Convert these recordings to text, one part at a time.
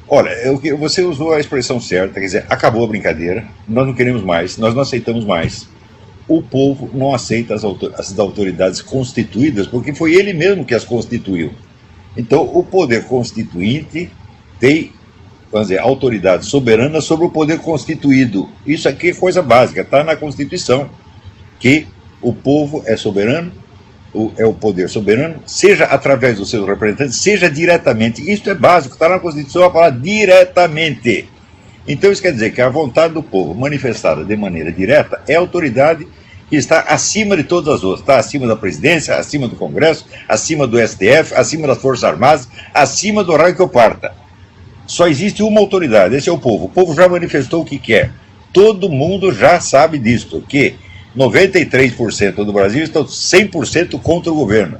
Olha, você usou a expressão certa, quer dizer, acabou a brincadeira, nós não queremos mais, nós não aceitamos mais. O povo não aceita as autoridades constituídas, porque foi ele mesmo que as constituiu. Então, o poder constituinte tem, vamos dizer, autoridade soberana sobre o poder constituído. Isso aqui é coisa básica, está na Constituição, que o povo é soberano, é o poder soberano, seja através dos seus representantes, seja diretamente. Isso é básico, está na Constituição a falar diretamente. Então isso quer dizer que a vontade do povo manifestada de maneira direta é a autoridade que está acima de todas as outras, está acima da presidência, acima do Congresso, acima do STF, acima das Forças Armadas, acima do raio que eu parta. Só existe uma autoridade, esse é o povo. O povo já manifestou o que quer. Todo mundo já sabe disso, que 93% do Brasil estão 100% contra o governo,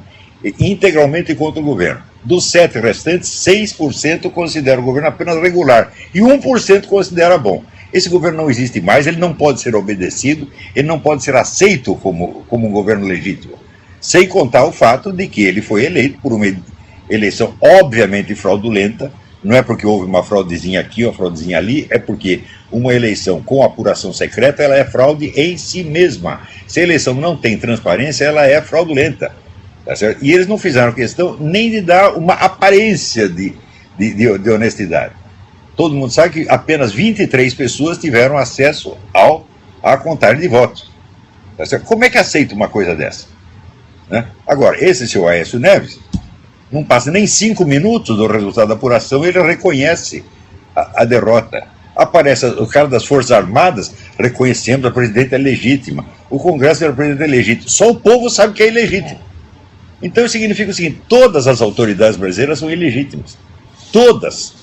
integralmente contra o governo. Dos 7 restantes, 6% considera o governo apenas regular e 1% considera bom. Esse governo não existe mais, ele não pode ser obedecido, ele não pode ser aceito como um governo legítimo. Sem contar o fato de que ele foi eleito por uma eleição obviamente fraudulenta. Não é porque houve uma fraudezinha aqui, uma fraudezinha ali, é porque uma eleição com apuração secreta, ela é fraude em si mesma. Se a eleição não tem transparência, ela é fraudulenta. Tá certo? E eles não fizeram questão nem de dar uma aparência de honestidade. Todo mundo sabe que apenas 23 pessoas tiveram acesso à contagem de votos. Tá certo? Como é que aceita uma coisa dessa? Né? Agora, esse seu Aécio Neves, não passa nem 5 minutos do resultado da apuração, ele reconhece a derrota. Aparece o cara das Forças Armadas reconhecendo a presidenta legítima. O Congresso era presidente legítimo. Só o povo sabe que é ilegítimo. Então significa o seguinte: todas as autoridades brasileiras são ilegítimas. Todas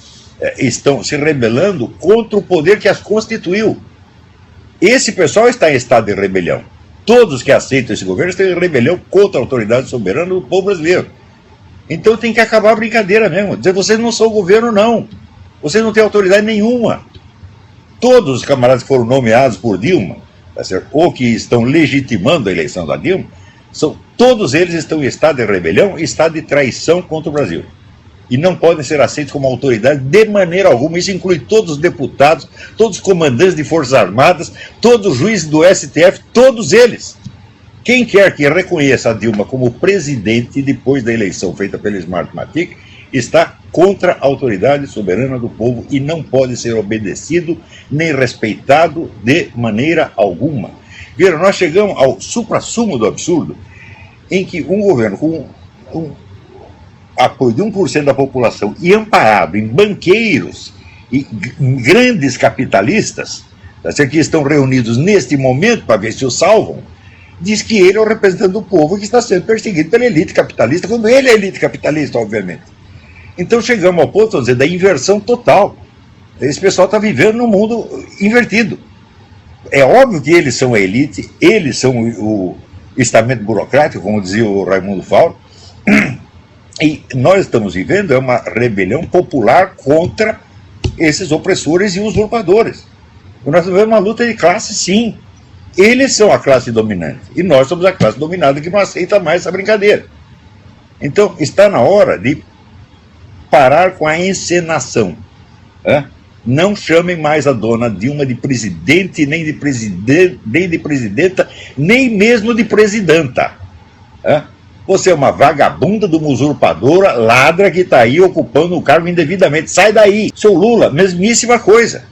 estão se rebelando contra o poder que as constituiu. Esse pessoal está em estado de rebelião. Todos que aceitam esse governo estão em rebelião contra a autoridade soberana do povo brasileiro. Então tem que acabar a brincadeira mesmo. Dizer, vocês não são o governo, não. Vocês não têm autoridade nenhuma. Todos os camaradas que foram nomeados por Dilma, tá certo? Ou que estão legitimando a eleição da Dilma, todos eles estão em estado de rebelião e estado de traição contra o Brasil. E não podem ser aceitos como autoridade de maneira alguma. Isso inclui todos os deputados, todos os comandantes de Forças Armadas, todos os juízes do STF, todos eles. Quem quer que reconheça a Dilma como presidente depois da eleição feita pela Smartmatic está contra a autoridade soberana do povo e não pode ser obedecido nem respeitado de maneira alguma. Viram, nós chegamos ao suprassumo do absurdo em que um governo com apoio de 1% da população e amparado em banqueiros e grandes capitalistas, que estão reunidos neste momento para ver se o salvam, diz que ele é o representante do povo que está sendo perseguido pela elite capitalista, quando ele é a elite capitalista, obviamente. Então chegamos ao ponto, vamos dizer, da inversão total. Esse pessoal está vivendo num mundo invertido. É óbvio que eles são a elite, eles são o estamento burocrático, como dizia o Raimundo Fauro, e nós estamos vivendo uma rebelião popular contra esses opressores e usurpadores. Nós estamos vivendo uma luta de classe, sim. Eles são a classe dominante e nós somos a classe dominada que não aceita mais essa brincadeira. Então está na hora de parar com a encenação. Não chamem mais a dona Dilma de presidente, nem de presidenta, nem mesmo de presidenta. Você é uma vagabunda, de uma usurpadora, ladra que está aí ocupando o cargo indevidamente. Sai daí. Seu Lula, mesmíssima coisa.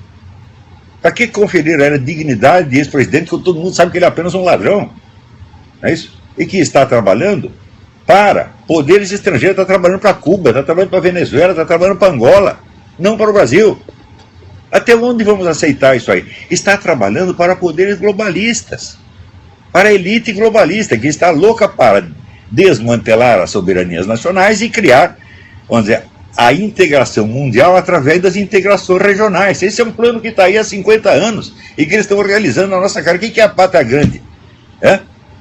Para que conferir a dignidade de ex-presidente quando todo mundo sabe que ele é apenas um ladrão? Não é isso? E que está trabalhando para poderes estrangeiros, está trabalhando para Cuba, está trabalhando para Venezuela, está trabalhando para Angola, não para o Brasil. Até onde vamos aceitar isso aí? Está trabalhando para poderes globalistas, para a elite globalista, que está louca para desmantelar as soberanias nacionais e criar, vamos dizer, a integração mundial através das integrações regionais. Esse é um plano que está aí há 50 anos e que eles estão realizando na nossa cara. O que é a pátria grande?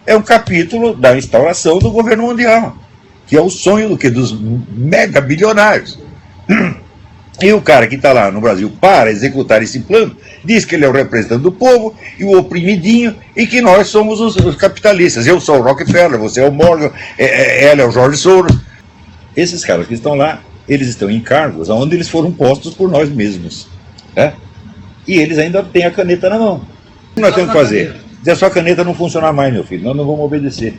É um capítulo da instauração do governo mundial, que é o sonho dos mega bilionários. E o cara que está lá no Brasil para executar esse plano diz que ele é o representante do povo e o oprimidinho e que nós somos os capitalistas. Eu sou o Rockefeller, você é o Morgan, ela é o George Soros. Esses caras que estão lá Eles estão em cargos onde eles foram postos por nós mesmos. Né? E eles ainda têm a caneta na mão. O que nós temos que fazer? Se a sua caneta não funcionar mais, meu filho, nós não vamos obedecer.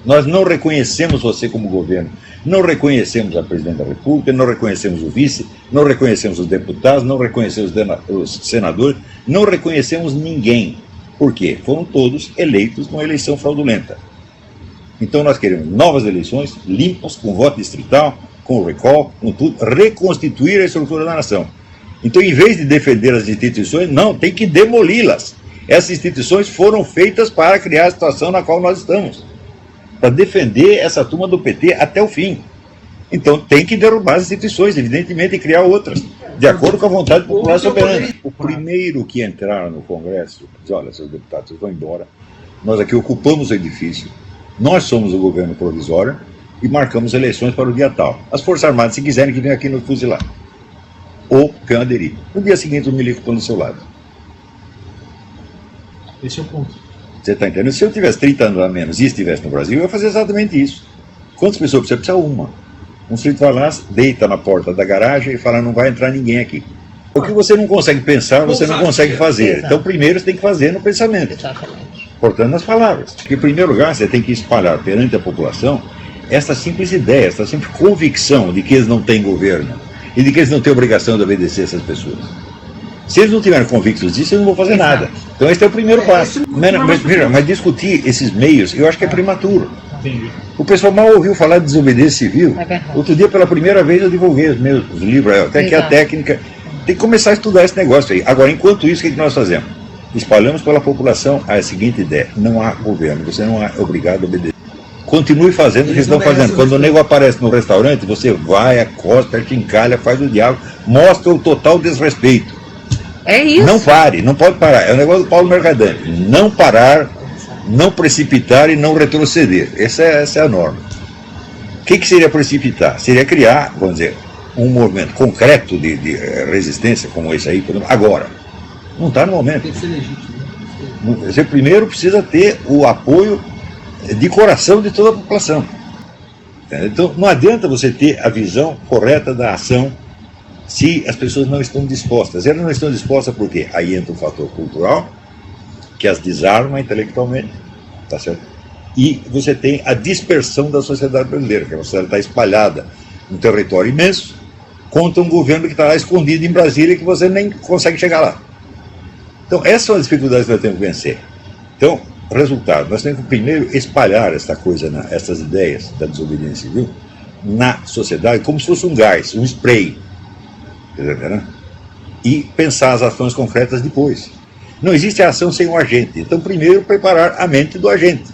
Nós não reconhecemos você como governo, não reconhecemos a presidente da República, não reconhecemos o vice, não reconhecemos os deputados, não reconhecemos os senadores, não reconhecemos ninguém. Por quê? Foram todos eleitos numa eleição fraudulenta. Então nós queremos novas eleições, limpas, com voto distrital, com recall, com tudo, reconstituir a estrutura da nação. Então, em vez de defender as instituições, não, tem que demoli-las. Essas instituições foram feitas para criar a situação na qual nós estamos, para defender essa turma do PT até o fim. Então tem que derrubar as instituições, evidentemente, e criar outras, de acordo com a vontade popular soberana. O primeiro que entrar no Congresso diz: olha, seus deputados, vocês vão embora, nós aqui ocupamos o edifício, nós somos o governo provisório e marcamos eleições para o dia tal. As Forças Armadas, se quiserem, que venham aqui nos fuzilar. Ou quem aderir. No dia seguinte, os milicos estão do seu lado. Esse é o ponto. Você está entendendo? Se eu tivesse 30 anos a menos e estivesse no Brasil, eu ia fazer exatamente isso. Quantas pessoas você precisa? Uma. Um sujeito vai lá, deita na porta da garagem e fala: não vai entrar ninguém aqui. O que você não consegue pensar, você não consegue fazer. Então, primeiro você tem que fazer no pensamento. Portanto, nas palavras. Porque, em primeiro lugar, você tem que espalhar perante a população essa simples ideia, essa simples convicção de que eles não têm governo e de que eles não têm obrigação de obedecer essas pessoas. Se eles não tiverem convictos disso, eles não vão fazer nada. Então esse é o primeiro passo. Mas discutir esses meios, eu acho que é prematuro. Entendi. O pessoal mal ouviu falar de desobediência civil. Outro dia, pela primeira vez, eu divulguei os meus livros, até que a técnica. Tem que começar a estudar esse negócio aí. Agora, enquanto isso, o que nós fazemos? Espalhamos pela população a seguinte ideia: não há governo, você não é obrigado a obedecer. Continue fazendo o que eles estão fazendo. Quando o nego aparece no restaurante, você vai, acosta, te encalha, faz o diálogo, mostra o total desrespeito. É isso. Não pare, não pode parar. É o negócio do Paulo Mercadante. Não parar, não precipitar e não retroceder. Essa é a norma. O que seria precipitar? Seria criar, vamos dizer, um movimento concreto de resistência, como esse aí, por exemplo, agora. Não está no momento. Tem que ser legítimo. Você primeiro precisa ter o apoio de coração de toda a população. Então, não adianta você ter a visão correta da ação se as pessoas não estão dispostas. Elas não estão dispostas por quê? Aí entra o fator cultural, que as desarma intelectualmente, tá certo? E você tem a dispersão da sociedade brasileira, que a sociedade está espalhada num território imenso, contra um governo que está lá escondido em Brasília e que você nem consegue chegar lá. Então, essas são as dificuldades que nós temos que vencer. Então, resultado, nós temos que primeiro espalhar essa coisa, essas ideias da desobediência civil na sociedade como se fosse um gás, um spray. E pensar as ações concretas depois. Não existe ação sem o agente. Então, primeiro, preparar a mente do agente,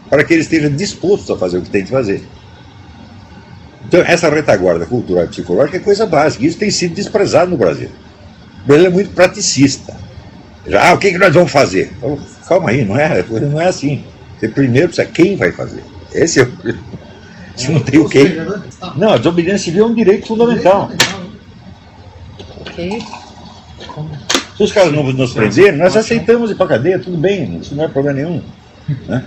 para que ele esteja disposto a fazer o que tem de fazer. Então, essa retaguarda cultural e psicológica é coisa básica. Isso tem sido desprezado no Brasil. O Brasil é muito praticista. O que nós vamos fazer? Falo, calma aí, não é assim. Você primeiro precisa quem vai fazer. Esse é o... Se não tem o quem. Não, a desobediência civil é um direito fundamental. Ok. Se os caras não nos prenderem, nós aceitamos ir para a cadeia, tudo bem, isso não é problema nenhum. Né?